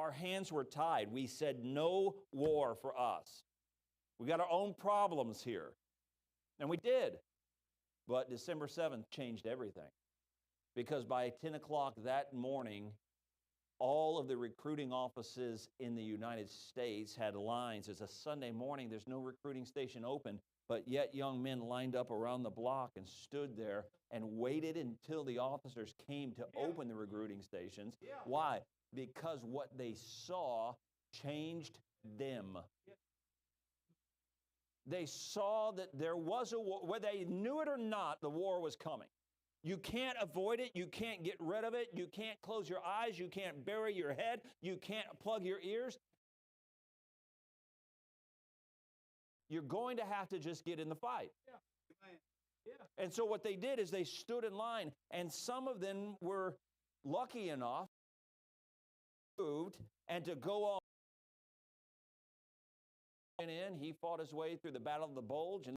our hands were tied. We said no war for us. We got our own problems here. And we did. But December 7th changed everything. Because by 10 o'clock that morning, all of the recruiting offices in the United States had lines. It's a Sunday morning. There's no recruiting station open, but yet young men lined up around the block and stood there and waited until the officers came to open the recruiting stations. Why? Because what they saw changed them. They saw that there was a war. Whether they knew it or not, the war was coming. You can't avoid it. You can't get rid of it. You can't close your eyes. You can't bury your head. You can't plug your ears. You're going to have to just get in the fight. And so what they did is they stood in line, and some of them were lucky enough to move and to go on. He fought his way through the Battle of the Bulge and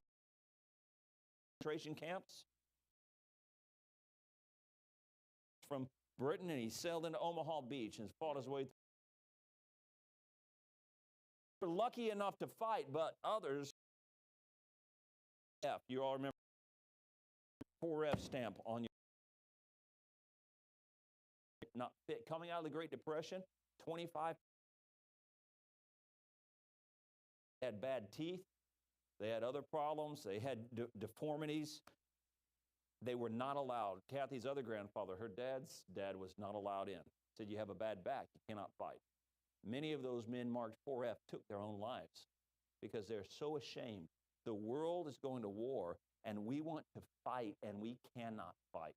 concentration camps from Britain, and he sailed into Omaha Beach and fought his way through. Were lucky enough to fight, but others, you all remember 4F stamp on your not fit. Coming out of the Great Depression, 25 had bad teeth, they had other problems, they had deformities. They were not allowed. Kathy's other grandfather, her dad's dad, was not allowed in. Said, you have a bad back, you cannot fight. Many of those men marked 4F took their own lives because they're so ashamed. The world is going to war, and we want to fight, and we cannot fight.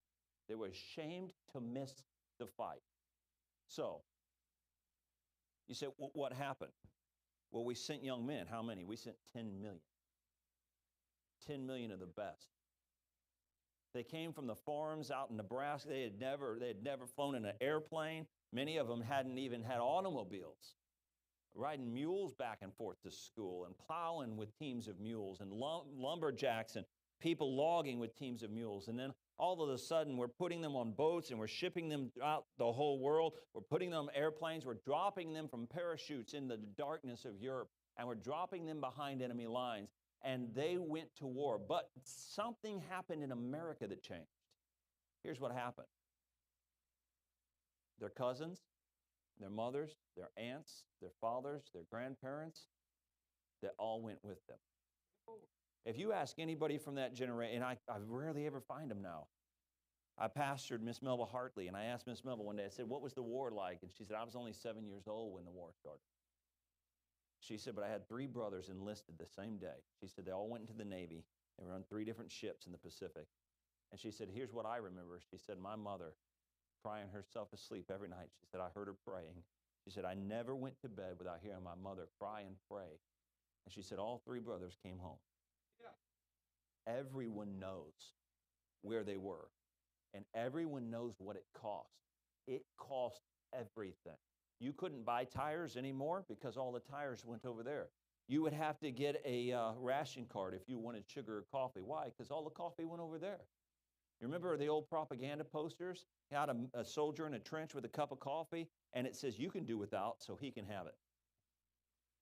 They were ashamed to miss the fight. So, you say, well, what happened? Well, we sent young men. How many? We sent 10 million. 10 million of the best. They came from the farms out in Nebraska. They had never flown in an airplane. Many of them hadn't even had automobiles. Riding mules back and forth to school and plowing with teams of mules and lumberjacks and people logging with teams of mules. And then all of a sudden, we're putting them on boats and we're shipping them out the whole world. We're putting them on airplanes. We're dropping them from parachutes in the darkness of Europe, and we're dropping them behind enemy lines. And they went to war. But something happened in America that changed. Here's what happened. Their cousins, their mothers, their aunts, their fathers, their grandparents, they all went with them. If you ask anybody from that generation, and I rarely ever find them now. I pastored Miss Melba Hartley, and I asked Miss Melba one day, I said, what was the war like? And she said, I was only 7 years old when the war started. She said, but I had 3 brothers enlisted the same day. She said, they all went into the Navy. They were on 3 different ships in the Pacific. And she said, here's what I remember. She said, my mother crying herself to sleep every night. She said, I heard her praying. She said, I never went to bed without hearing my mother cry and pray. And she said, all 3 brothers came home. Everyone knows where they were, and everyone knows what it cost. It cost everything. You couldn't buy tires anymore because all the tires went over there. You would have to get a ration card if you wanted sugar or coffee. Why? Because all the coffee went over there. You remember the old propaganda posters? You had a soldier in a trench with a cup of coffee, and it says, you can do without so he can have it.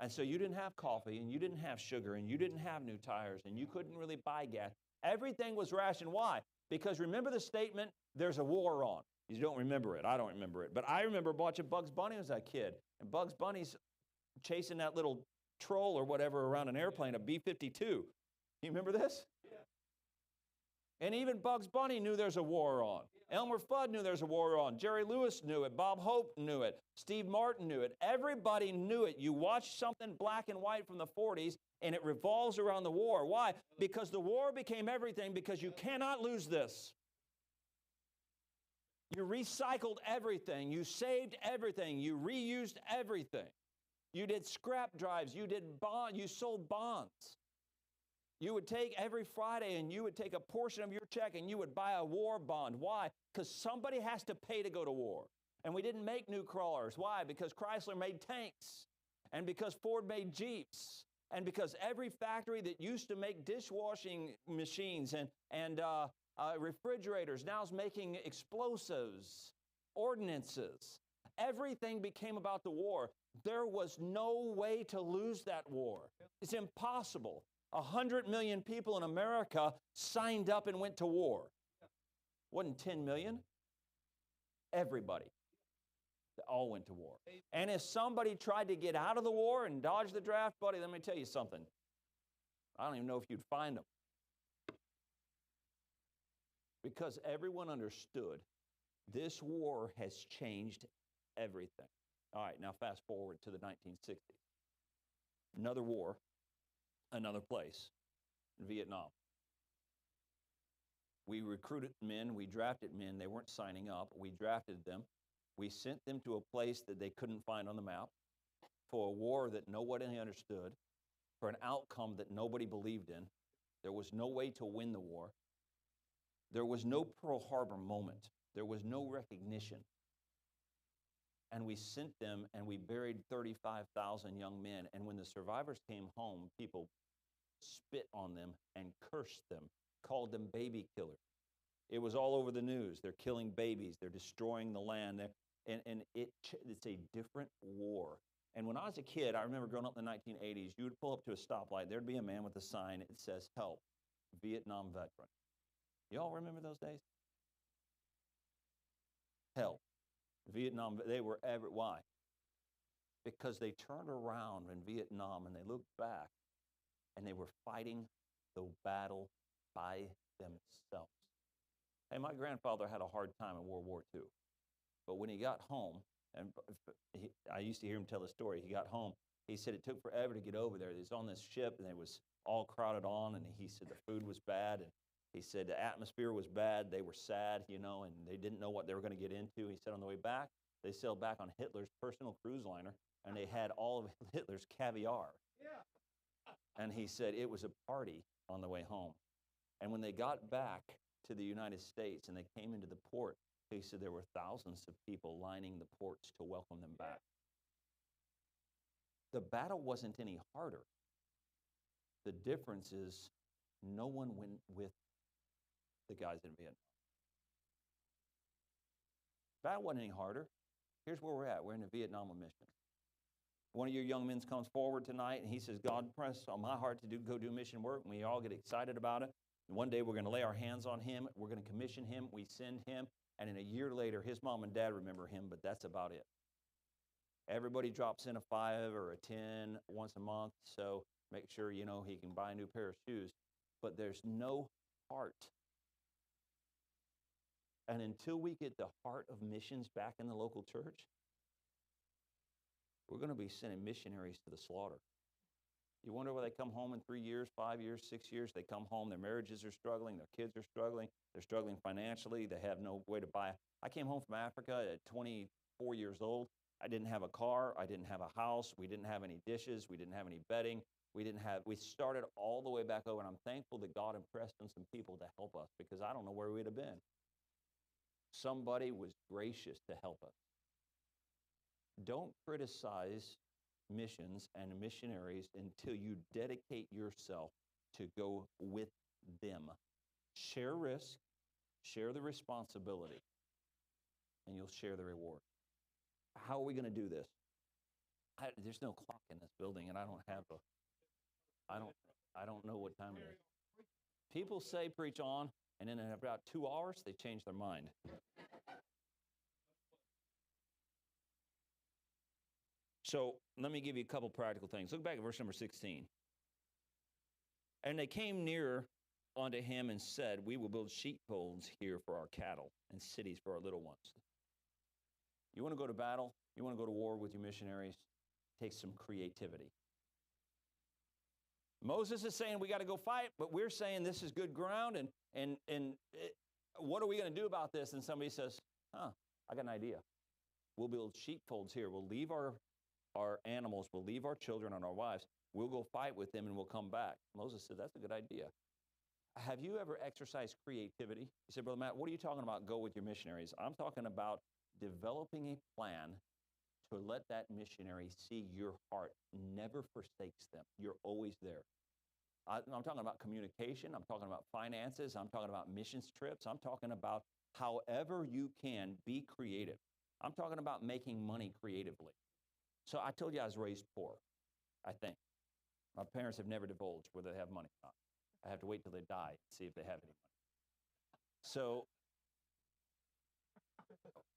And so you didn't have coffee, and you didn't have sugar, and you didn't have new tires, and you couldn't really buy gas. Everything was rationed. Why? Because remember the statement, there's a war on. You don't remember it. I don't remember it. But I remember watching Bugs Bunny as a kid. And Bugs Bunny's chasing that little troll or whatever around an airplane, a B-52. You remember this? Yeah. And even Bugs Bunny knew there's a war on. Elmer Fudd knew there's a war on. Jerry Lewis knew it. Bob Hope knew it. Steve Martin knew it. Everybody knew it. You watch something black and white from the 40s, and it revolves around the war. Why? Because the war became everything, because you cannot lose this. You recycled everything. You saved everything. You reused everything. You did scrap drives. You did bond. You sold bonds. You would take every Friday and you would take a portion of your check and you would buy a war bond. Why? Because somebody has to pay to go to war. And we didn't make new crawlers. Why? Because Chrysler made tanks. And because Ford made Jeeps. And because every factory that used to make dishwashing machines and refrigerators now is making explosives, ordnances. Everything became about the war. There was no way to lose that war. It's impossible. 100 million people in America signed up and went to war. Wasn't 10 million? Everybody. They all went to war. And if somebody tried to get out of the war and dodge the draft, buddy, let me tell you something. I don't even know if you'd find them. Because everyone understood this war has changed everything. All right, now fast forward to the 1960s. Another war, another place, Vietnam. We recruited men, we drafted men. They weren't signing up. We drafted them. We sent them to a place that they couldn't find on the map for a war that nobody understood, for an outcome that nobody believed in. There was no way to win the war. There was no Pearl Harbor moment. There was no recognition. And we sent them and we buried 35,000 young men. And when the survivors came home, people spit on them and cursed them, called them baby killers. It was all over the news. They're killing babies. They're destroying the land. It's a different war. And when I was a kid, I remember growing up in the 1980s, you would pull up to a stoplight. There'd be a man with a sign. It says, "Help, Vietnam veteran." You all remember those days? Help, Vietnam. They were why? Because they turned around in Vietnam and they looked back and they were fighting the battle by themselves. Hey, my grandfather had a hard time in World War II. But when he got home, and I used to hear him tell the story, he got home, he said it took forever to get over there. He was on this ship, and it was all crowded on, and he said the food was bad, and he said the atmosphere was bad. They were sad, and they didn't know what they were going to get into. He said on the way back, they sailed back on Hitler's personal cruise liner, and they had all of Hitler's caviar. Yeah. And he said it was a party on the way home. And when they got back to the United States and they came into the port, he said there were thousands of people lining the ports to welcome them back. The battle wasn't any harder. The difference is no one went with the guys in Vietnam. The battle wasn't any harder. Here's where we're at. We're in the Vietnam mission. One of your young men comes forward tonight and he says, "God pressed on my heart to go do mission work." And we all get excited about it. And one day we're going to lay our hands on him. We're going to commission him. We send him. And in a year later, his mom and dad remember him, but that's about it. Everybody drops in a 5 or a 10 once a month, so make sure, he can buy a new pair of shoes. But there's no heart. And until we get the heart of missions back in the local church, we're going to be sending missionaries to the slaughter. You wonder why they come home in 3 years, 5 years, 6 years. They come home, their marriages are struggling, their kids are struggling, they're struggling financially, they have no way to buy. I came home from Africa at 24 years old. I didn't have a car, I didn't have a house, we didn't have any dishes, we didn't have any bedding, we started all the way back over, and I'm thankful that God impressed on some people to help us because I don't know where we'd have been. Somebody was gracious to help us. Don't criticize missions and missionaries until you dedicate yourself to go with them. Share risk, share the responsibility, and you'll share the reward. How are we going to do this? There's no clock in this building, and I don't know what time it is. People say preach on, and then in about 2 hours, they change their mind. So let me give you a couple practical things. Look back at verse number 16. And they came near unto him and said, "We will build sheepfolds here for our cattle and cities for our little ones." You want to go to battle? You want to go to war with your missionaries? Take some creativity. Moses is saying we got to go fight, but we're saying this is good ground, and what are we going to do about this? And somebody says, I got an idea. We'll build sheepfolds here. We'll leave our animals, we'll leave our children and our wives. We'll go fight with them and we'll come back. Moses said, that's a good idea. Have you ever exercised creativity? You said, Brother Matt, what are you talking about, go with your missionaries? I'm talking about developing a plan to let that missionary see your heart never forsakes them. You're always there. I'm talking about communication. I'm talking about finances. I'm talking about missions trips. I'm talking about however you can be creative. I'm talking about making money creatively. So I told you I was raised poor, I think. My parents have never divulged whether they have money or not. I have to wait till they die to see if they have any money. So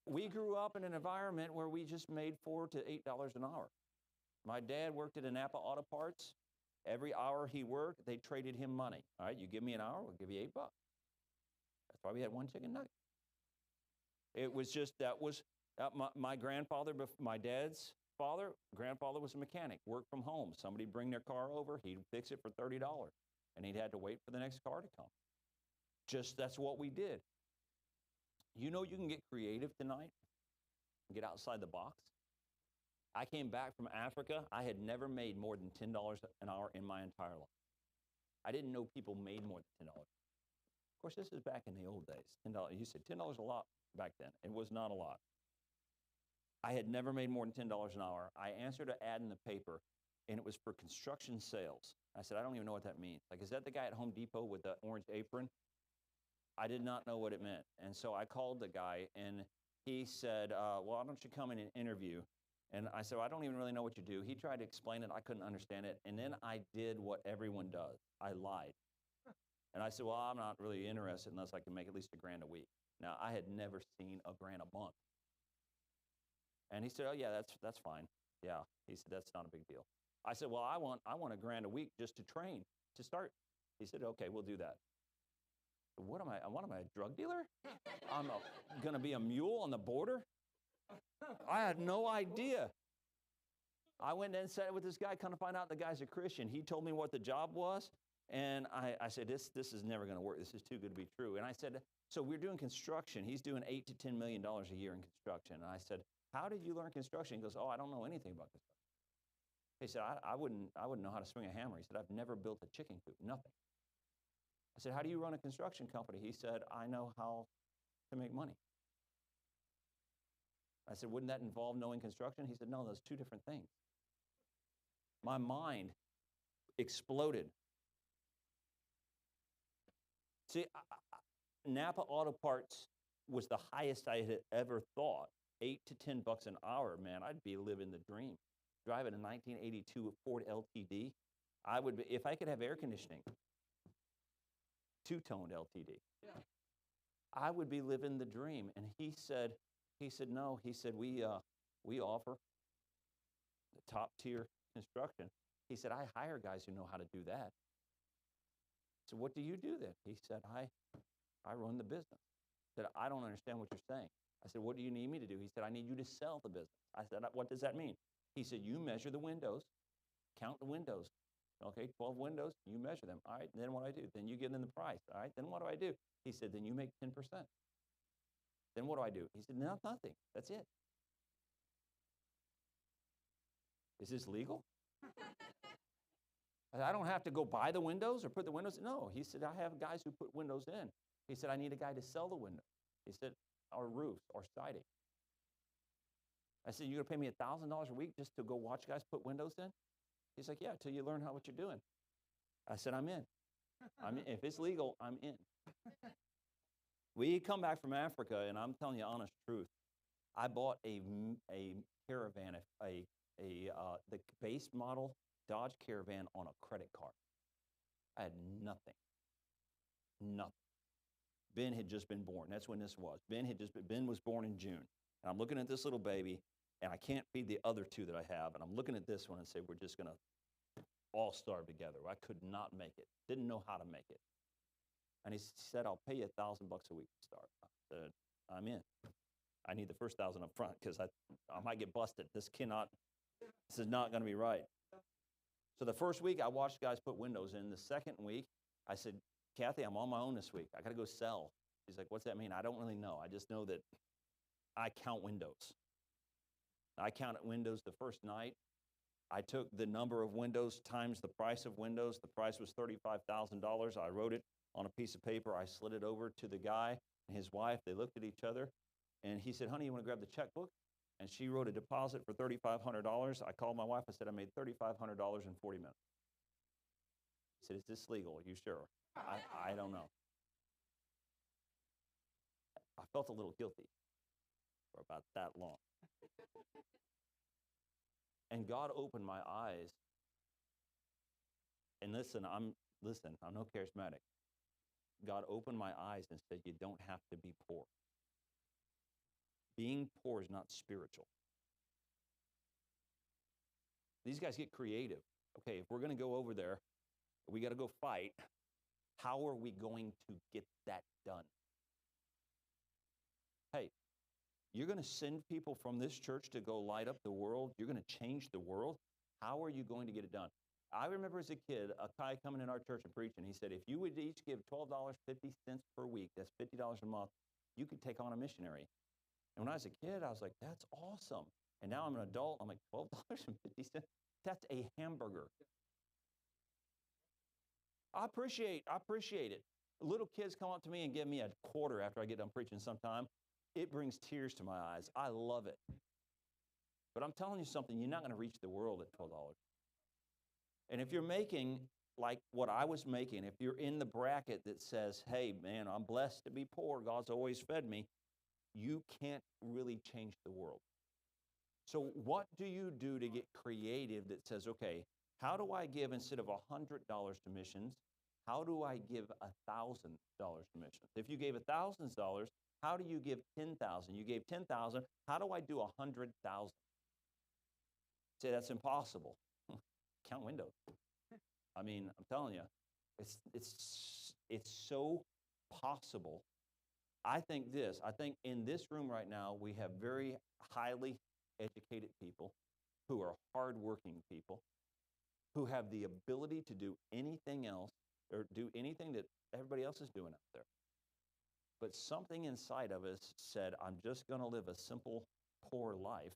we grew up in an environment where we just made $4 to $8 an hour. My dad worked at a Napa Auto Parts. Every hour he worked, they traded him money. All right, you give me an hour, we'll give you $8. That's why we had one chicken nugget. It was just, that was, my grandfather, my dad's grandfather was a mechanic, worked from home. Somebody'd bring their car over, he'd fix it for $30, and he'd had to wait for the next car to come. Just, that's what we did. You know, you can get creative tonight, get outside the box. I came back from Africa. I had never made more than $10 an hour in my entire life. I didn't know people made more than $10. Of course, this is back in the old days. $10. You said $10 a lot back then. It was not a lot. I had never made more than $10 an hour. I answered an ad in the paper, and it was for construction sales. I said, I don't even know what that means. Like, is that the guy at Home Depot with the orange apron? I did not know what it meant. And so I called the guy, and he said, well, why don't you come in and interview? And I said, well, I don't even really know what you do. He tried to explain it. I couldn't understand it. And then I did what everyone does. I lied. And I said, well, I'm not really interested unless I can make at least $1,000 a week. Now, I had never seen $1,000 a month. And he said, oh, yeah, that's fine. Yeah. He said, that's not a big deal. I said, well, I want $1,000 a week just to train, to start. He said, okay, we'll do that. What am I, a drug dealer? I'm going to be a mule on the border? I had no idea. I went and sat with this guy, kind of find out the guy's a Christian. He told me what the job was, and I said, this is never going to work. This is too good to be true. And I said, so we're doing construction. He's doing $8 to $10 million a year in construction. And I said, how did you learn construction? He goes, oh, I don't know anything about construction. He said, I wouldn't know how to swing a hammer. He said, I've never built a chicken coop, nothing. I said, how do you run a construction company? He said, I know how to make money. I said, wouldn't that involve knowing construction? He said, no, those two different things. My mind exploded. See, Napa Auto Parts was the highest I had ever thought. $8 to $10 an hour, man, I'd be living the dream. Driving a 1982 Ford LTD, I would be, if I could have air conditioning, two-toned LTD. Yeah. I would be living the dream. And he said, no. He said, we offer the top tier construction. He said, I hire guys who know how to do that. So what do you do then? He said, I run the business. I said, I don't understand what you're saying. I said, what do you need me to do? He said, I need you to sell the business. I said, what does that mean? He said, you measure the windows, count the windows. Okay, 12 windows, you measure them. All right, then what do I do? Then you get in the price. All right, then what do I do? He said, then you make 10%. Then what do I do? He said, no, nothing. That's it. Is this legal? I don't have to go buy the windows or put the windows in. No, he said, I have guys who put windows in. He said, I need a guy to sell the window. He said, or roofs or siding. I said, you're going to pay me $1,000 a week just to go watch guys put windows in? He's like, yeah, till you learn what you're doing. I said, I'm in. If it's legal, I'm in. We come back from Africa, and I'm telling you the honest truth. I bought a Caravan, the base model Dodge Caravan on a credit card. I had nothing. Nothing. Ben had just been born. That's when this was. Ben was born in June. And I'm looking at this little baby, and I can't feed the other two that I have. And I'm looking at this one and say, we're just going to all starve together. I could not make it. Didn't know how to make it. And he said, I'll pay you $1,000 a week to start. I said, I'm in. I need the first 1,000 up front because I might get busted. This is not going to be right. So the first week, I watched guys put windows in. The second week, I said, Kathy, I'm on my own this week. I got to go sell. She's like, what's that mean? I don't really know. I just know that I count windows. I counted windows the first night. I took the number of windows times the price of windows. The price was $35,000. I wrote it on a piece of paper. I slid it over to the guy and his wife. They looked at each other, and he said, honey, you want to grab the checkbook? And she wrote a deposit for $3,500. I called my wife. I said, I made $3,500 in 40 minutes. He said, is this legal? Are you sure? I don't know. I felt a little guilty. for about that long. And God opened my eyes. And listen, I'm no charismatic. God opened my eyes and said, you don't have to be poor. Being poor is not spiritual. These guys get creative. Okay, if we're going to go over there, we got to go fight. How are we going to get that done? Hey, you're going to send people from this church to go light up the world. You're going to change the world. How are you going to get it done? I remember as a kid, a guy coming in our church and preaching. He said, if you would each give $12.50 per week, that's $50 a month, you could take on a missionary. And when I was a kid, I was like, that's awesome. And now I'm an adult. I'm like, $12.50? That's a hamburger. I appreciate it. Little kids come up to me and give me a quarter after I get done preaching sometime. It brings tears to my eyes. I love it. But I'm telling you something, you're not going to reach the world at $12. And if you're making like what I was making, if you're in the bracket that says, hey, man, I'm blessed to be poor, God's always fed me, you can't really change the world. So what do you do to get creative that says, okay, how do I give instead of $100 to missions? How do I give $1,000 to missions? If you gave $1,000, how do you give 10,000? You gave 10,000. How do I do 100,000? Say that's impossible. Count windows. I mean, I'm telling you, it's so possible. I think in this room right now, we have very highly educated people who are hardworking people who have the ability to do anything else or do anything that everybody else is doing out there. But something inside of us said, I'm just going to live a simple, poor life,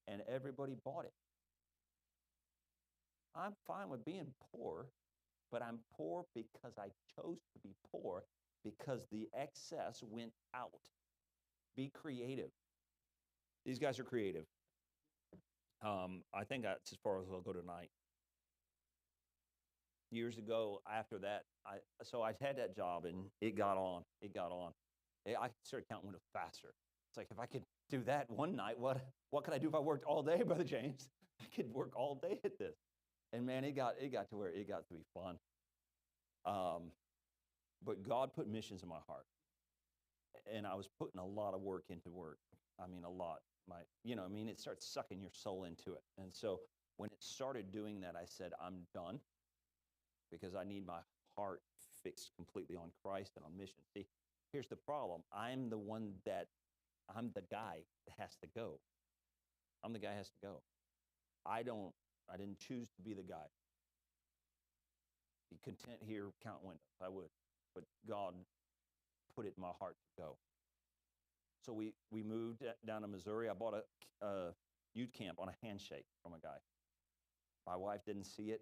and everybody bought it. I'm fine with being poor, but I'm poor because I chose to be poor because the excess went out. Be creative. These guys are creative. I think that's as far as I'll go tonight. Years ago, after that, I had that job, and it got on. I started counting windows faster. It's like, if I could do that one night, what could I do if I worked all day, Brother James? I could work all day at this. And man, it got to where it got to be fun. But God put missions in my heart. And I was putting a lot of work into work. I mean, a lot. It starts sucking your soul into it. And so when it started doing that, I said, I'm done, because I need my heart fixed completely on Christ and on mission. See, here's the problem. I'm the guy that has to go. I'm the guy that has to go. I didn't choose to be the guy. Be content here, count windows. I would. But God put it in my heart to go. So we moved down to Missouri. I bought a youth camp on a handshake from a guy. My wife didn't see it.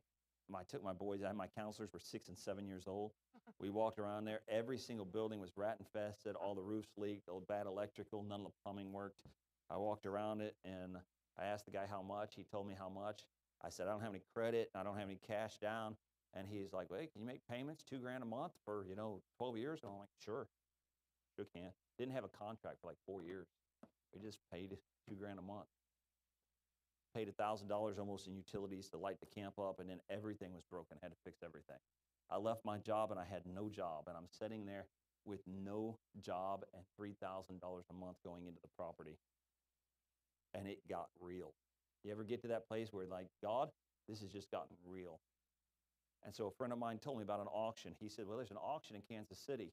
I took my boys. My counselors were 6 and 7 years old. We walked around there. Every single building was rat infested. All the roofs leaked. Bad electrical. None of the plumbing worked. I walked around it, and I asked the guy how much. He told me how much. I said, I don't have any credit. I don't have any cash down. And he's like, wait, can you make payments $2,000 a month for 12 years? And I'm like, sure can. Didn't have a contract for like 4 years. We just paid $2,000 a month. Paid $1,000 almost in utilities to light the camp up, and then everything was broken. Had to fix everything. I left my job, and I had no job, and I'm sitting there with no job and $3,000 a month going into the property, and it got real. You ever get to that place where, like, God, this has just gotten real? And so a friend of mine told me about an auction. He said, well, there's an auction in Kansas City.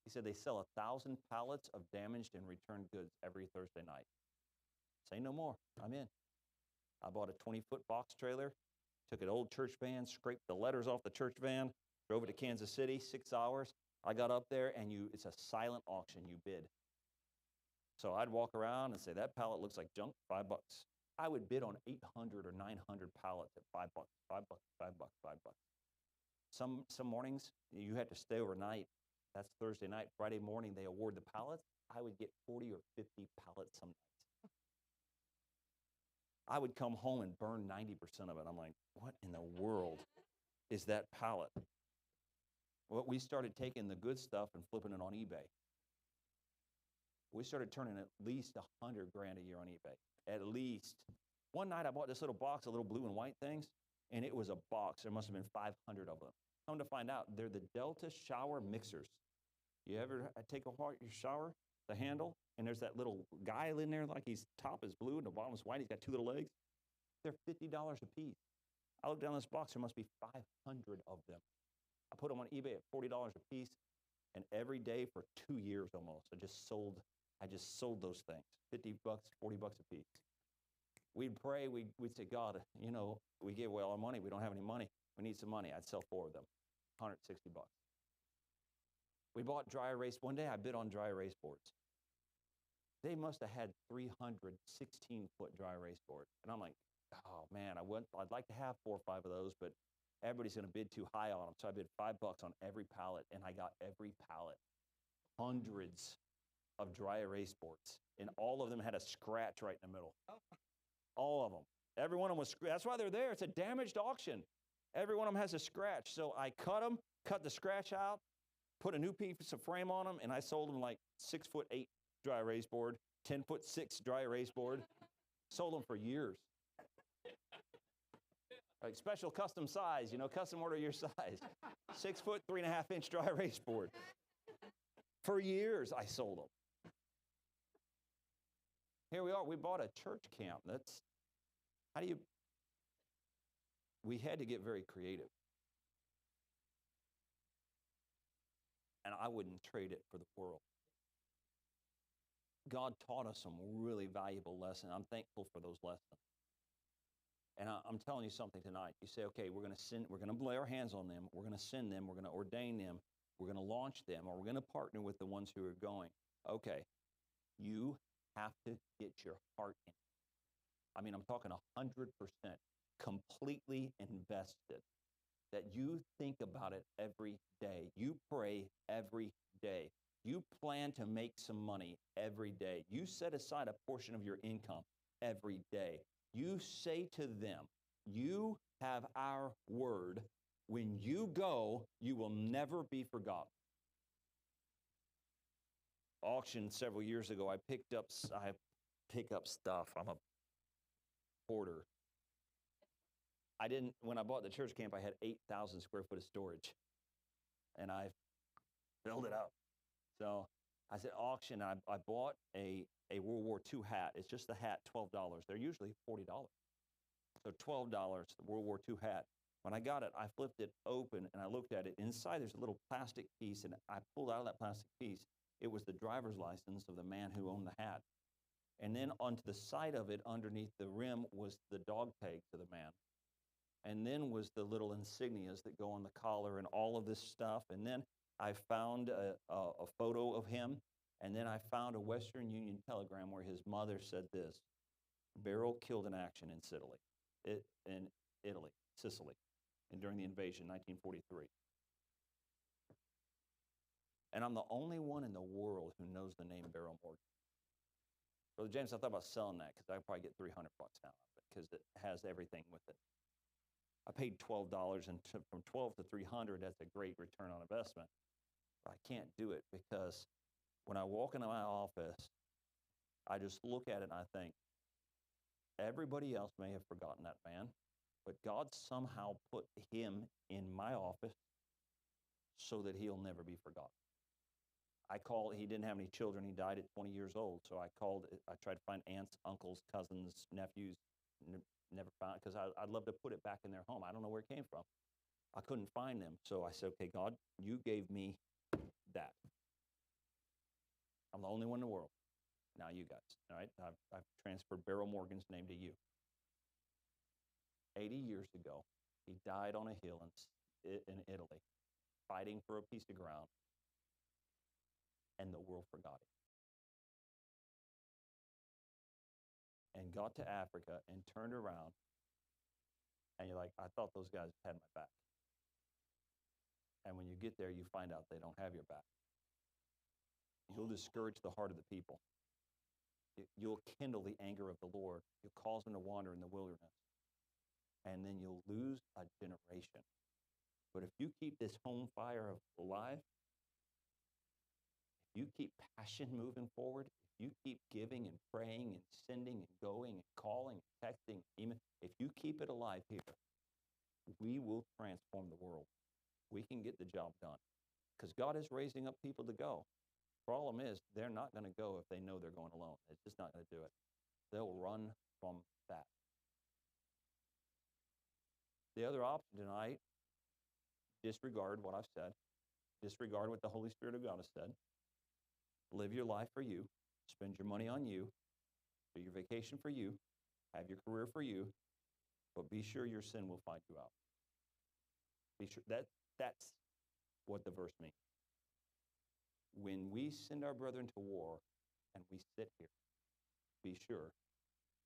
He said they sell 1,000 pallets of damaged and returned goods every Thursday night. Say no more. I'm in. I bought a 20-foot box trailer, took an old church van, scraped the letters off the church van, drove it to Kansas City, 6 hours. I got up there, and it's a silent auction. You bid. So I'd walk around and say, that pallet looks like junk, $5. I would bid on 800 or 900 pallets at $5, $5, $5, $5. Some mornings, you had to stay overnight. That's Thursday night. Friday morning, they award the pallets. I would get 40 or 50 pallets some nights. I would come home and burn 90% of it. I'm like, what in the world is that pallet? Well, we started taking the good stuff and flipping it on eBay. We started turning at least $100 grand a year on eBay. At least. One night I bought this little box of little blue and white things, and it was a box. There must have been 500 of them. Come to find out, they're the Delta shower mixers. You ever take apart your shower, the handle, and there's that little guy in there, like his top is blue and the bottom is white. He's got two little legs. They're $50 a piece. I looked down this box. There must be 500 of them. I put them on eBay at $40 a piece, and every day for 2 years almost, I just sold those things, $50, $40 a piece. We'd pray. We'd say, God, you know, we give away all our money. We don't have any money. We need some money. I'd sell 4 of them, $160. We bought dry erase. One day I bid on dry erase boards. They must have had 300 16-foot dry erase boards. And I'm like, oh, man, I'd like to have 4 or 5 of those, but everybody's going to bid too high on them. So I bid $5 on every pallet, and I got every pallet. Hundreds of dry erase boards, and all of them had a scratch right in the middle. All of them. Every one of them was, that's why they're there. It's a damaged auction. Every one of them has a scratch. So I cut them, cut the scratch out, put a new piece of frame on them, and I sold them like 6'8" dry erase board, 10'6" dry erase board. Sold them for years. Like special custom size, you know, custom order your size. 6 foot, 3.5 inch dry erase board. For years, I sold them. Here we are. We bought a church camp. We had to get very creative. And I wouldn't trade it for the world. God taught us some really valuable lessons. I'm thankful for those lessons. And I'm telling you something tonight. You say, okay, we're going to lay our hands on them. We're going to send them. We're going to ordain them. We're going to launch them, or we're going to partner with the ones who are going. Okay, you have to get your heart in. I mean, I'm talking 100%, completely invested, that you think about it every day. You pray every day. You plan to make some money every day. You set aside a portion of your income every day. You say to them, you have our word. When you go, you will never be forgotten. Auction several years ago, I pick up stuff. I'm a hoarder. When I bought the church camp, I had 8,000 square foot of storage, and I filled it up. So I said, auction. I bought a World War II hat. It's just the hat, $12. They're usually $40. So $12, the World War II hat. When I got it, I flipped it open, and I looked at it. Inside, there's a little plastic piece, and I pulled out of that plastic piece. It was the driver's license of the man who owned the hat. And then onto the side of it, underneath the rim, was the dog tag to the man. And then was the little insignias that go on the collar and all of this stuff. And then I found a photo of him. And then I found a Western Union telegram where his mother said this: Beryl killed in action in Sicily, and during the invasion, 1943. And I'm the only one in the world who knows the name Beryl Morgan. Brother James, I thought about selling that because I could probably get $300 now because it has everything with it. I paid $12, and from $12 to $300, that's a great return on investment. But I can't do it because when I walk into my office, I just look at it and I think, everybody else may have forgotten that man, but God somehow put him in my office so that he'll never be forgotten. He didn't have any children. He died at 20 years old. So I tried to find aunts, uncles, cousins, nephews, never found it, because I'd love to put it back in their home. I don't know where it came from. I couldn't find them. So I said, okay, God, you gave me that. I'm the only one in the world. Now you guys, all right? I've transferred Beryl Morgan's name to you. 80 years ago, he died on a hill in Italy, fighting for a piece of ground, and the world forgot him. And got to Africa and turned around, and you're like, I thought those guys had my back. And when you get there, you find out they don't have your back. You'll discourage the heart of the people. You'll kindle the anger of the Lord. You'll cause them to wander in the wilderness. And then you'll lose a generation. But if you keep this home fire alive, you keep passion moving forward, if you keep giving and praying and sending and going and calling and texting, email, if you keep it alive here, we will transform the world. We can get the job done because God is raising up people to go. Problem is, they're not going to go if they know they're going alone. It's just not going to do it. They'll run from that. The other option tonight, disregard what I've said. Disregard what the Holy Spirit of God has said. Live your life for you. Spend your money on you. Do your vacation for you. Have your career for you. But be sure your sin will find you out. Be sure that's what the verse means. When we send our brethren to war and we sit here, be sure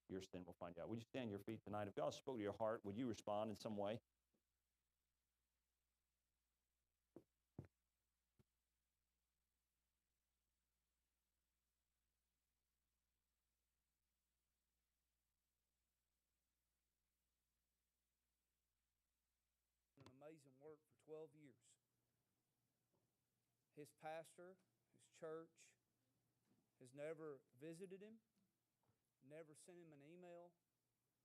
your sin will find you out. Would you stand on your feet tonight? If God spoke to your heart, would you respond in some way? An amazing work for 12 years. His pastor, his church, has never visited him, never sent him an email,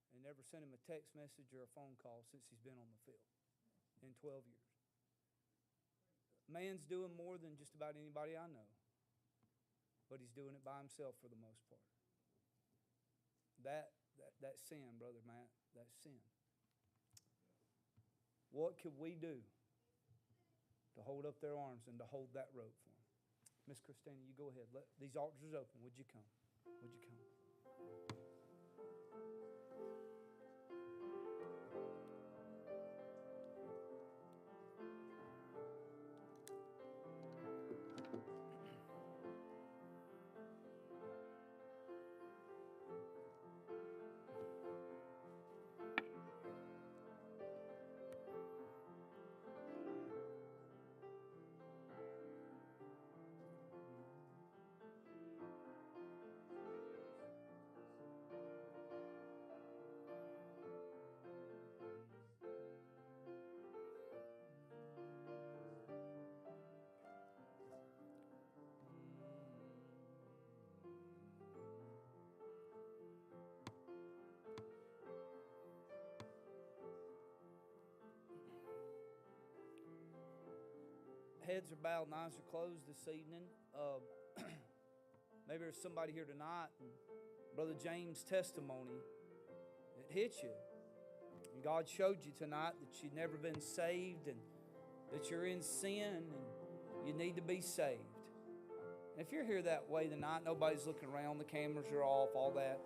and never sent him a text message or a phone call since he's been on the field in 12 years. Man's doing more than just about anybody I know, but he's doing it by himself for the most part. That's sin, Brother Matt. That's sin. What could we do to hold up their arms and to hold that rope for them? Miss Christina, you go ahead. These altars are open. Would you come? Would you come? Heads are bowed and eyes are closed this evening. Maybe there's somebody here tonight, and Brother James' testimony, it hit you. And God showed you tonight that you've never been saved and that you're in sin and you need to be saved. And if you're here that way tonight, nobody's looking around, the cameras are off, all that.